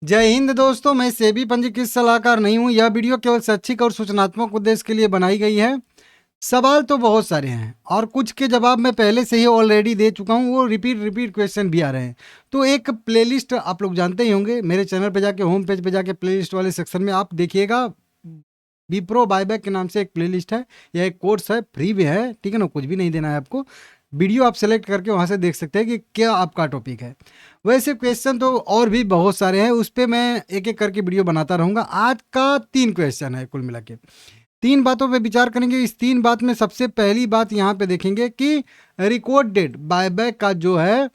जय हिंद दोस्तों, मैं सेबी पंजीकृत सलाहकार नहीं हूं। यह वीडियो केवल शैक्षिक और सूचनात्मक उद्देश्य के लिए बनाई गई है। सवाल तो बहुत सारे हैं और कुछ के जवाब मैं पहले से ही ऑलरेडी दे चुका हूं। वो रिपीट क्वेश्चन भी आ रहे हैं। तो एक प्लेलिस्ट आप लोग जानते ही होंगे, मेरे चैनल पे जाके होम पेज पे जाके प्लेलिस्ट वाले सेक्शन में आप देखिएगा। विप्रो बायबैक के नाम से एक प्लेलिस्ट है, यह एक कोर्स है, फ्री भी है, ठीक है ना, कुछ भी नहीं देना है आपको। वीडियो आप सेलेक्ट करके वहाँ से देख सकते हैं कि क्या आपका टॉपिक है। वैसे क्वेश्चन तो और भी बहुत सारे हैं, उस पर मैं एक एक करके वीडियो बनाता रहूँगा। आज का 3 क्वेश्चन है कुल मिला के। 3 बातों पे विचार करेंगे। इस 3 बात में सबसे पहली बात यहाँ पे देखेंगे कि रिकॉर्ड डेट बायबैक का जो है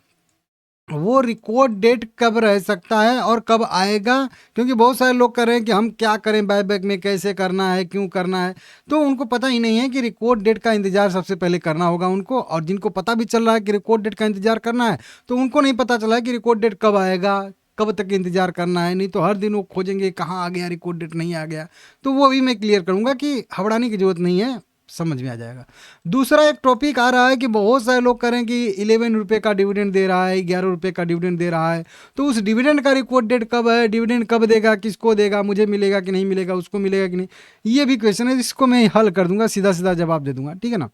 वो रिकॉर्ड डेट कब रह सकता है और कब आएगा। क्योंकि बहुत सारे लोग कर रहे हैं कि हम क्या करें बायबैक में, कैसे करना है, क्यों करना है, तो उनको पता ही नहीं है कि रिकॉर्ड डेट का इंतजार सबसे पहले करना होगा उनको। और जिनको पता भी चल रहा है कि रिकॉर्ड डेट का इंतजार करना है, तो उनको नहीं पता चला है कि रिकॉर्ड डेट कब आएगा, कब तक इंतजार करना है। नहीं तो हर दिन वो खोजेंगे कहाँ आ गया, रिकॉर्ड डेट नहीं आ गया। तो वो भी मैं क्लियर करूँगा कि हबड़ाने की जरूरत नहीं है, समझ में आ जाएगा। दूसरा एक टॉपिक आ रहा है कि बहुत सारे लोग करें कि 11 रुपये का डिविडेंड दे रहा है, 11 रुपये का डिविडेंड दे रहा है, तो उस डिविडेंड का रिकॉर्ड डेट कब है, डिविडेंड कब देगा, किसको देगा, मुझे मिलेगा कि नहीं मिलेगा, उसको मिलेगा कि नहीं। ये भी क्वेश्चन है, जिसको मैं हल कर दूंगा, सीधा सीधा जवाब दे दूंगा, ठीक है ना।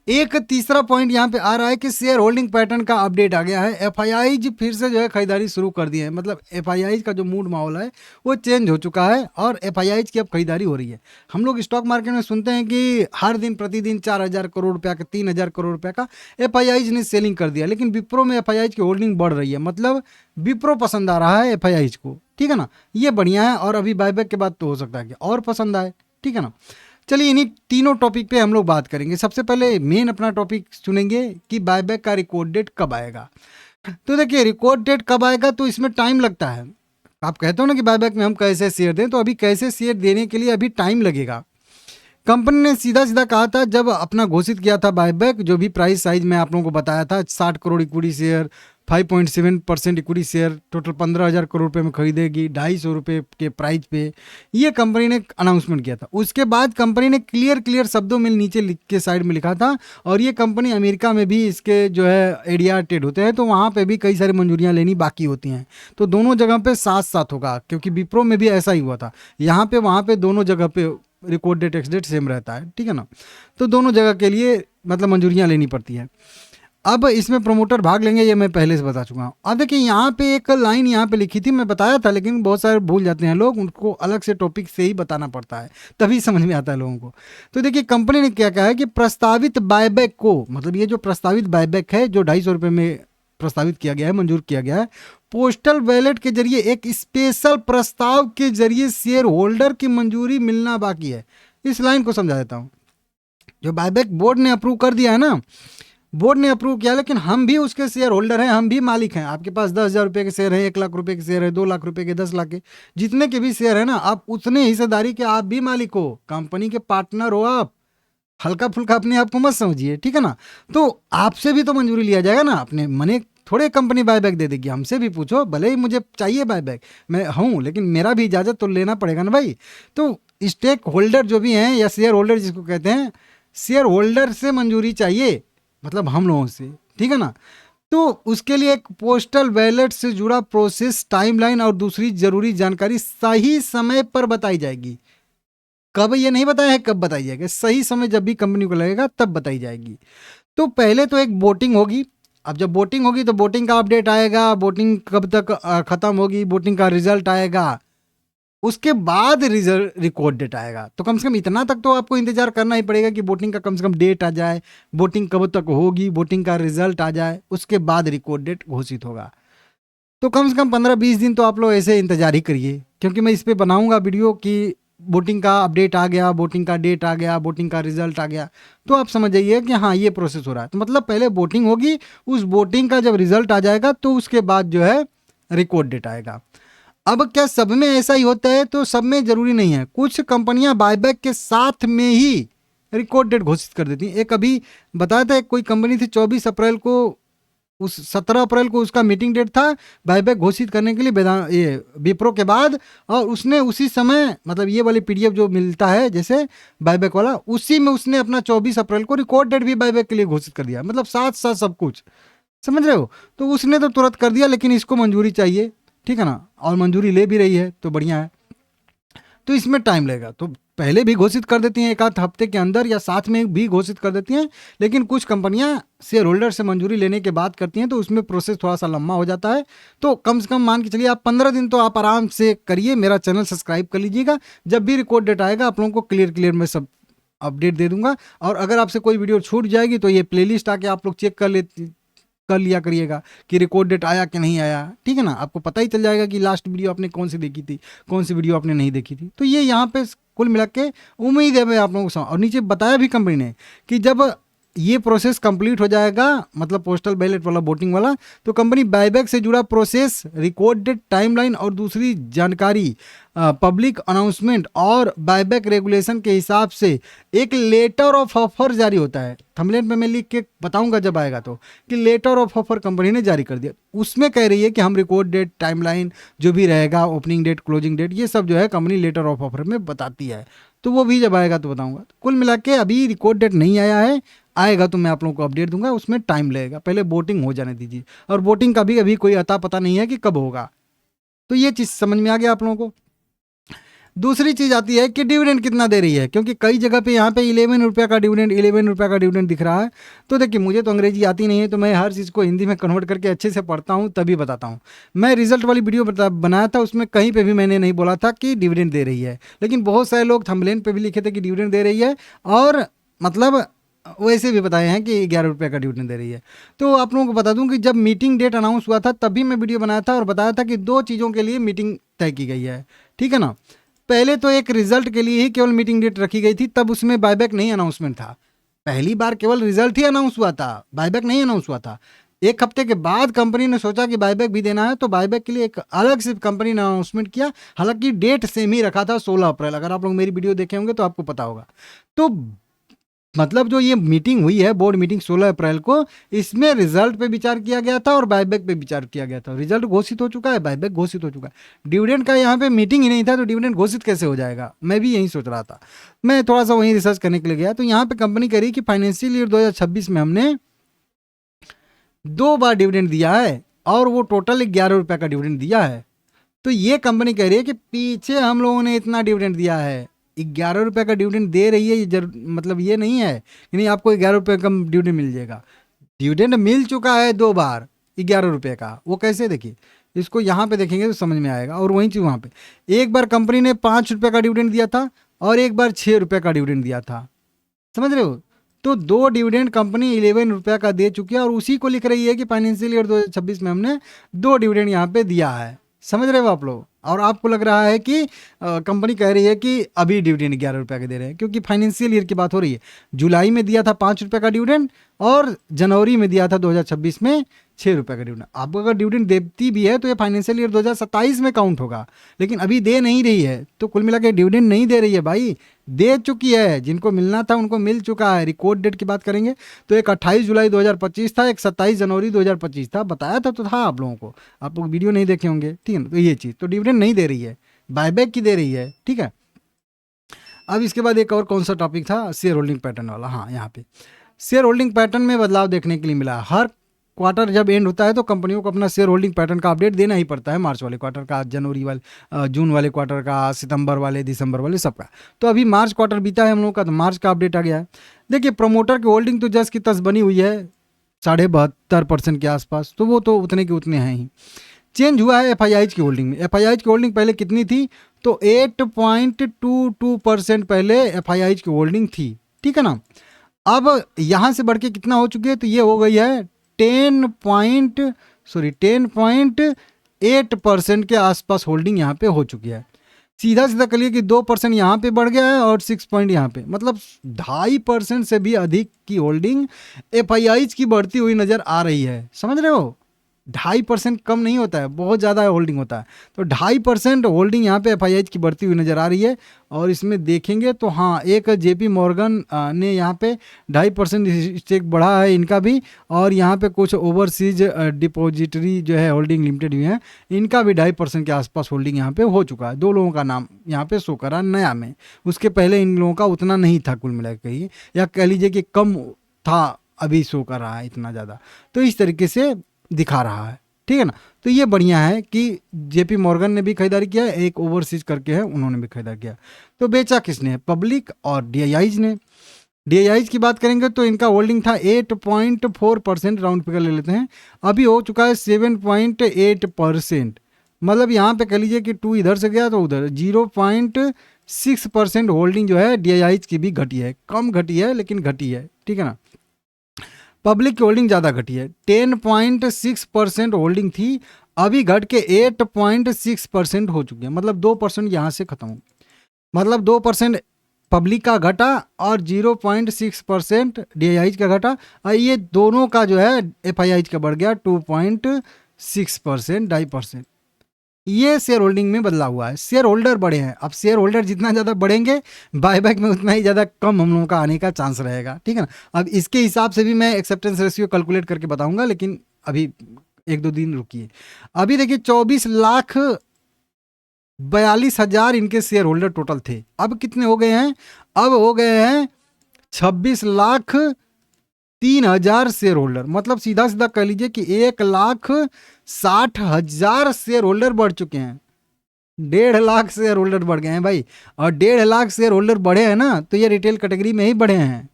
एक तीसरा पॉइंट यहाँ पे आ रहा है कि शेयर होल्डिंग पैटर्न का अपडेट आ गया है। एफआईआईज फिर से जो है खरीदारी शुरू कर दी है। मतलब एफआईआईज का जो मूड माहौल है वो चेंज हो चुका है और एफआईआईज की अब खरीदारी हो रही है। हम लोग स्टॉक मार्केट में सुनते हैं कि हर दिन प्रतिदिन 4,000 करोड़ रुपया का, 3,000 करोड़ रुपया का एफआईआईज ने सेलिंग कर दिया। लेकिन विप्रो में एफआईआईज की होल्डिंग बढ़ रही है। मतलब विप्रो पसंद आ रहा है एफआईआईज को, ठीक है ना। ये बढ़िया है और अभी बायबैक के बाद तो हो सकता है कि और पसंद आए, ठीक है ना। चलिए इन्हीं तीनों टॉपिक पे हम लोग बात करेंगे। सबसे पहले मेन अपना टॉपिक चुनेंगे कि बायबैक का रिकॉर्ड डेट कब आएगा। तो देखिए रिकॉर्ड डेट कब आएगा, तो इसमें टाइम लगता है। आप कहते हो ना कि बायबैक में हम कैसे शेयर दें, तो अभी कैसे शेयर देने के लिए अभी टाइम लगेगा। कंपनी ने सीधा सीधा कहा था जब अपना घोषित किया था बायबैक, जो भी प्राइस साइज मैं आप लोगों को बताया था, 60 crore equity share, 5.7% equity share, total 15,000 crore रुपए में खरीदेगी 250 रुपये के प्राइस पे, ये कंपनी ने अनाउंसमेंट किया था। उसके बाद कंपनी ने क्लियर शब्दों में नीचे लिख के साइड में लिखा था। और ये कंपनी अमेरिका में भी इसके जो है एडीआर ट्रेड होते हैं, तो वहाँ पे भी कई सारी मंजूरियाँ लेनी बाकी होती हैं। तो दोनों जगह पे साथ साथ होगा, क्योंकि विप्रो में भी ऐसा ही हुआ था। यहाँ पे वहाँ पे दोनों जगह पे record date ex date same रहता है, ठीक है ना। तो दोनों जगह के लिए मतलब मंजूरियाँ लेनी पड़ती है। अब इसमें प्रमोटर भाग लेंगे, ये मैं पहले से बता चुका हूँ। अब देखिए यहाँ पे एक लाइन यहाँ पे लिखी थी, मैं बताया था, लेकिन बहुत सारे भूल जाते हैं लोग, उनको अलग से टॉपिक से ही बताना पड़ता है, तभी समझ में आता है लोगों को। तो देखिए कंपनी ने क्या कहा है कि प्रस्तावित बायबैक को, मतलब ये जो प्रस्तावित बायबैक है जो 250 रुपये में प्रस्तावित किया गया है, मंजूर किया गया है, पोस्टल बैलेट के जरिए एक स्पेशल प्रस्ताव के जरिए शेयर होल्डर की मंजूरी मिलना बाकी है। इस लाइन को समझा देता हूँ। जो बायबैक बोर्ड ने अप्रूव कर दिया है ना, बोर्ड ने अप्रूव किया, लेकिन हम भी उसके शेयर होल्डर हैं, हम भी मालिक हैं। आपके पास 10,000 रुपये के शेयर है, 1 लाख रुपये के शेयर है, 2 लाख रुपये के, 10 लाख के, जितने के भी शेयर है ना, आप उतने हिस्सेदारी के आप भी मालिक हो, कंपनी के पार्टनर हो आप। हल्का फुल्का अपने आप को मत समझिए, ठीक है ना। तो आपसे भी तो मंजूरी लिया जाएगा ना, अपने मने थोड़े कंपनी बायबैक दे देगी। हमसे भी पूछो, भले ही मुझे चाहिए बायबैक, मैं हूँ, लेकिन मेरा भी इजाज़त तो लेना पड़ेगा ना भाई। तो स्टेक होल्डर जो भी हैं या शेयर होल्डर जिसको कहते हैं, शेयर होल्डर से मंजूरी चाहिए, मतलब हम लोगों से, ठीक है ना। तो उसके लिए एक पोस्टल बैलेट से जुड़ा प्रोसेस, टाइमलाइन और दूसरी जरूरी जानकारी सही समय पर बताई जाएगी। कब ये नहीं बताया है, कब बताई जाएगी, सही समय जब भी कंपनी को लगेगा तब बताई जाएगी। तो पहले तो एक वोटिंग होगी। अब जब वोटिंग होगी तो वोटिंग का अपडेट आएगा, वोटिंग कब तक खत्म होगी, वोटिंग का रिजल्ट आएगा, उसके बाद रिजल्ट रिकॉर्ड डेट आएगा। तो कम से कम इतना तक तो आपको इंतजार करना ही पड़ेगा कि वोटिंग का कम से कम डेट आ जाए, वोटिंग कब तक होगी, वोटिंग का रिजल्ट आ जाए, उसके बाद रिकॉर्ड डेट घोषित होगा। तो कम से कम 15-20 दिन तो आप लोग ऐसे इंतजार ही करिए, क्योंकि मैं इस पर बनाऊंगा वीडियो कि वोटिंग का अपडेट आ गया, वोटिंग का डेट आ गया, वोटिंग का रिजल्ट आ गया, तो आप समझ जाइए कि हाँ ये प्रोसेस हो रहा है। तो मतलब पहले वोटिंग होगी, उस वोटिंग का जब रिजल्ट आ जाएगा तो उसके बाद जो है रिकॉर्ड डेट आएगा। अब क्या सब में ऐसा ही होता है, तो सब में जरूरी नहीं है। कुछ कंपनियां बायबैक के साथ में ही रिकॉर्ड डेट घोषित कर देती हैं। एक अभी बताया था, कोई कंपनी थी 24 अप्रैल को, उस 17 अप्रैल को उसका मीटिंग डेट था बायबैक घोषित करने के लिए, ये विप्रो के बाद, और उसने उसी समय, मतलब ये वाली पीडीएफ जो मिलता है जैसे बायबैक वाला, उसी में उसने अपना 24 अप्रैल को रिकॉर्ड डेट भी बायबैक के लिए घोषित कर दिया। मतलब साथ साथ सब कुछ, समझ रहे हो। तो उसने तो तुरंत कर दिया, लेकिन इसको मंजूरी चाहिए। ठीक है ना, और मंजूरी ले भी रही है तो बढ़िया है। तो इसमें टाइम लगेगा, तो पहले भी घोषित कर देती हैं एक आध हफ्ते के अंदर या साथ में भी घोषित कर देती हैं, लेकिन कुछ कंपनियां शेयर होल्डर से मंजूरी लेने के बाद करती हैं, तो उसमें प्रोसेस थोड़ा सा लंबा हो जाता है। तो कम से कम मान के चलिए आप 15 दिन तो आप आराम से करिए। मेरा चैनल सब्सक्राइब कर लीजिएगा, जब भी रिकॉर्ड डेट आएगा आप लोगों को क्लियर मैं सब अपडेट दे दूंगा। और अगर आपसे कोई वीडियो छूट जाएगी तो ये प्लेलिस्ट आके आप लोग चेक कर लिया करिएगा कि रिकॉर्ड डेट आया कि नहीं आया, ठीक है ना। आपको पता ही चल जाएगा कि लास्ट वीडियो आपने कौन सी देखी थी, कौन सी वीडियो आपने नहीं देखी थी। तो ये यहाँ पे कुल मिला के उम्मीद है मैं आप लोगों को और नीचे बताया भी कंपनी ने कि जब ये प्रोसेस कंप्लीट हो जाएगा, मतलब पोस्टल बैलेट वाला वोटिंग वाला, तो कंपनी बायबैक से जुड़ा प्रोसेस, रिकॉर्ड डेट, टाइमलाइन और दूसरी जानकारी, पब्लिक अनाउंसमेंट और बायबैक रेगुलेशन के हिसाब से एक लेटर ऑफ ऑफर जारी होता है। थंबनेल पे मैं लिख के बताऊंगा जब आएगा तो, कि लेटर ऑफ ऑफर कंपनी ने जारी कर दिया। उसमें कह रही है कि हम रिकॉर्ड डेट, टाइमलाइन जो भी रहेगा, ओपनिंग डेट, क्लोजिंग डेट, ये सब जो है कंपनी लेटर ऑफ ऑफर में बताती है। तो वो भी जब आएगा तो बताऊंगा। कुल मिला के अभी रिकॉर्ड डेट नहीं आया है, आएगा तो मैं आप लोगों को अपडेट दूंगा। उसमें टाइम लगेगा, पहले वोटिंग हो जाने दीजिए। और वोटिंग का भी अभी कोई अता पता नहीं है कि कब होगा। तो ये चीज़ समझ में आ गया आप लोगों को। दूसरी चीज़ आती है कि डिविडेंड कितना दे रही है, क्योंकि कई जगह पे यहाँ पे 11 रुपये का डिविडेंड, 11 रुपये का डिविडेंड दिख रहा है। तो देखिए, मुझे तो अंग्रेजी आती नहीं है, तो मैं हर चीज़ को हिंदी में कन्वर्ट करके अच्छे से पढ़ता हूँ तभी बताता हूँ। मैं रिजल्ट वाली वीडियो बनाया था, उसमें कहीं पर भी मैंने नहीं बोला था कि डिविडेंड दे रही है, लेकिन बहुत सारे लोग थंबनेल पे भी लिखे थे कि डिविडेंड दे रही है, और मतलब वैसे भी बताए हैं कि 11 रुपये का डिविडेंड दे रही है। तो आप लोगों को बता दूं कि जब मीटिंग डेट अनाउंस हुआ था तभी मैं वीडियो बनाया था और बताया था कि 2 चीज़ों के लिए मीटिंग तय की गई है, ठीक है ना। पहले तो एक रिजल्ट के लिए ही केवल मीटिंग डेट रखी गई थी, तब उसमें बायबैक नहीं अनाउंसमेंट था। पहली बार केवल रिजल्ट ही अनाउंस हुआ था, बायबैक नहीं अनाउंस हुआ था। एक हफ्ते के बाद कंपनी ने सोचा कि बायबैक भी देना है, तो बायबैक के लिए एक अलग से कंपनी ने अनाउंसमेंट किया। हालांकि डेट सेम ही रखा था, 16 अप्रैल। अगर आप लोग मेरी वीडियो देखे होंगे तो आपको पता होगा। तो मतलब जो ये मीटिंग हुई है, बोर्ड मीटिंग 16 अप्रैल को, इसमें रिजल्ट पे विचार किया गया था और बायबैक पे विचार किया गया था। रिजल्ट घोषित हो चुका है, बायबैक घोषित हो चुका है, डिविडेंड का यहाँ पे मीटिंग ही नहीं था, तो डिविडेंड घोषित कैसे हो जाएगा, मैं भी यही सोच रहा था। मैं थोड़ा सा वहीं रिसर्च करने के लिए गया, तो यहाँ पे कंपनी कह रही कि फाइनेंशियल ईयर 2026 में हमने 2 बार डिविडेंड दिया है और वो टोटल 11 रुपये का डिविडेंड दिया है। तो ये कंपनी कह रही है कि पीछे हम लोगों ने इतना डिविडेंड दिया है, 11 रुपये का डिविडेंड दे रही है। ये मतलब ये नहीं है कि नहीं आपको 11 रुपये का डिविडेंड मिल जाएगा। डिविडेंड मिल चुका है 2 बार 11 रुपये का। वो कैसे, देखिए इसको यहाँ पे देखेंगे तो समझ में आएगा। और वहीं चीज़ वहाँ पे एक बार कंपनी ने 5 रुपये का डिविडेंड दिया था और एक बार 6 रुपये का डिविडेंड दिया था, समझ रहे हो। तो 2 डिविडेंड कंपनी 11 रुपये का दे चुकी है और उसी को लिख रही है कि फाइनेंशियल ईयर 2026 में हमने 2 डिविडेंड यहाँ पे दिया है। समझ रहे हो आप लोग। और आपको लग रहा है कि कंपनी कह रही है कि अभी डिविडेंड 11 रुपये के दे रहे हैं, क्योंकि फाइनेंशियल ईयर की बात हो रही है। जुलाई में दिया था 5 रुपये का डिविडेंड और जनवरी में दिया था 2026 में 6 रुपये का डिविडेंड। अब अगर डिविडेंड देती भी है तो ये फाइनेंशियल ईयर 2027 में काउंट होगा, लेकिन अभी दे नहीं रही है। तो कुल मिला के डिविडेंड नहीं दे रही है भाई, दे चुकी है। जिनको मिलना था उनको मिल चुका है। रिकॉर्ड डेट की बात करेंगे तो एक 28 जुलाई 2025 था, एक 27 जनवरी 2025 था। बताया था तो था आप लोगों को, आप लोग वीडियो नहीं देखे होंगे, ठीक है ना। तो ये चीज़ तो डिविडेंड नहीं दे रही है, बायबैक की दे रही है, ठीक है। अब इसके बाद एक और कौन सा टॉपिक था, शेयर होल्डिंग पैटर्न वाला। हाँ, यहाँ पे शेयर होल्डिंग पैटर्न में बदलाव देखने के लिए मिला। हर क्वार्टर जब एंड होता है तो कंपनियों को अपना शेयर होल्डिंग पैटर्न का अपडेट देना ही पड़ता है। मार्च वाले क्वार्टर का, जनवरी वाले, जून वाले क्वार्टर का, सितंबर वाले, दिसंबर वाले, सबका। तो अभी मार्च क्वार्टर बीता है हम लोगों का, तो मार्च का अपडेट आ गया है। देखिए, प्रमोटर की होल्डिंग तो जस की तस बनी हुई है 72.5% के आसपास, तो वो तो उतने के उतने हैं ही। चेंज हुआ है एफआईआईज की होल्डिंग में। एफआईआईज की होल्डिंग पहले कितनी थी, तो 8.22% पहले एफआईआईज की होल्डिंग थी, ठीक है ना। अब यहाँ से बढ़ के कितना हो चुकी है, तो ये हो गई है 10.8% के आसपास होल्डिंग यहाँ पे हो चुकी है। सीधा सीधा करिए कि 2% यहाँ पे बढ़ गया है और 6 पॉइंट यहाँ पे, मतलब 2.5% से भी अधिक की होल्डिंग एफआईआईज की बढ़ती हुई नज़र आ रही है। समझ रहे हो, 2.5% कम नहीं होता है, बहुत ज़्यादा होल्डिंग होता है। तो 2.5% होल्डिंग यहाँ पे एफआईआईज की बढ़ती हुई नज़र आ रही है। और इसमें देखेंगे तो हाँ, एक जेपी मॉर्गन ने यहाँ पे 2.5% स्टेक बढ़ा है इनका भी। और यहाँ पे कुछ ओवरसीज डिपॉजिटरी जो है होल्डिंग लिमिटेड भी हैं, इनका भी 2.5% के आसपास होल्डिंग यहाँ पे हो चुका है। 2 लोगों का नाम यहाँ पे शो करा नया में, उसके पहले इन लोगों का उतना नहीं था कुल मिला के, ही या कह लीजिए कि कम था, अभी शो कर रहा है इतना ज़्यादा। तो इस तरीके से दिखा रहा है, ठीक है ना। तो ये बढ़िया है कि जेपी मॉर्गन ने भी खरीदारी किया, एक ओवरसीज करके है उन्होंने भी खरीदारी किया। तो बेचा किसने? पब्लिक और डीआईआईज ने। डीआईआईज की बात करेंगे तो इनका होल्डिंग था 8.4%, राउंड फिगर ले लेते हैं, अभी हो चुका है 7.8%। मतलब यहाँ पे कह लीजिए कि 2 इधर से गया तो उधर 0.6% होल्डिंग जो है डीआईआईज की भी घटी है, कम घटी है लेकिन घटी है, ठीक है ना। पब्लिक की होल्डिंग ज़्यादा घटी है, 10.6% होल्डिंग थी, अभी घट के 8.6% हो चुकी है, मतलब 2% यहाँ से खत्म हो, मतलब 2% पब्लिक का घटा और 0.6% डीआईआईज का घटा, और ये दोनों का जो है एफआईआईज का बढ़ गया 2.6%, 2.5%। ये शेयर होल्डिंग में बदलाव हुआ है, शेयर होल्डर बढ़े हैं। अब शेयर होल्डर जितना ज़्यादा बढ़ेंगे बायबैक में उतना ही ज़्यादा कम हम लोगों का आने का चांस रहेगा, ठीक है ना। अब इसके हिसाब से भी मैं एक्सेप्टेंस रेशियो कैलकुलेट करके बताऊंगा, लेकिन अभी 1-2 दिन रुकिए। अभी देखिए 24,42,000 इनके शेयर होल्डर टोटल थे, अब कितने हो गए हैं? अब हो गए हैं 26,03,000 शेयर होल्डर, मतलब सीधा सीधा कह लीजिए कि 1,60,000 शेयर होल्डर बढ़ चुके हैं, 1.5 लाख शेयर होल्डर बढ़ गए हैं भाई। और 1.5 लाख शेयर होल्डर बढ़े हैं ना, तो ये रिटेल कैटेगरी में ही बढ़े हैं,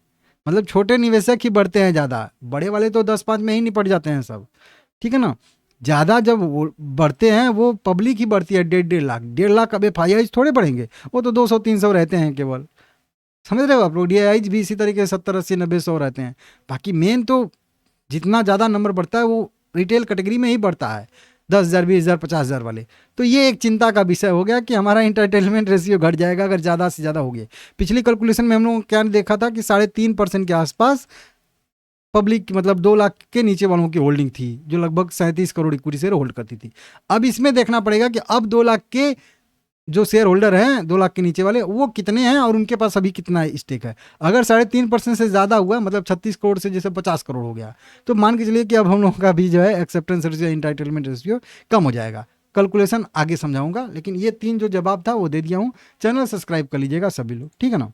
मतलब छोटे निवेशक ही बढ़ते हैं ज़्यादा, बड़े वाले तो 10-5 में ही निपट जाते हैं सब, ठीक है ना। ज़्यादा जब वो बढ़ते हैं वो पब्लिक ही बढ़ती है, 1.5 लाख, 1.5 लाख। अब एफआईआईज थोड़े बढ़ेंगे, वो तो 200-300 रहते हैं केवल, समझ रहे हो आप लोग। डीआईआईज भी इसी तरीके से 70-80-90-100 रहते हैं। बाकी मेन तो जितना ज़्यादा नंबर बढ़ता है वो रिटेल कैटेगरी में ही बढ़ता है, 10,000, 20,000, 50,000 वाले। तो ये एक चिंता का विषय हो गया कि हमारा इंटरटेनमेंट रेशियो घट जाएगा अगर ज़्यादा से ज़्यादा हो गया। पिछली कैलकुलेशन में हम लोगों को क्या देखा था कि 3.5% के आसपास पब्लिक की, मतलब 2 लाख के नीचे वालों की होल्डिंग थी, जो लगभग 37 करोड़ इक्विटी शेयर होल्ड करती थी। अब इसमें देखना पड़ेगा कि अब 2 लाख के जो शेयर होल्डर हैं, 2 लाख के नीचे वाले, वो कितने हैं और उनके पास अभी कितना स्टेक है। अगर 3.5% से ज़्यादा हुआ, मतलब 36 करोड़ से जैसे 50 करोड़ हो गया, तो मान के चलिए कि अब हम लोगों का भी जो है एक्सेप्टेंस रेशियो, इंटाइटलमेंट रेशियो कम हो जाएगा। कैलकुलेशन आगे समझाऊंगा, लेकिन ये 3 जो जवाब था वो दे दिया हूँ। चैनल सब्सक्राइब कर लीजिएगा सभी लोग, ठीक है ना।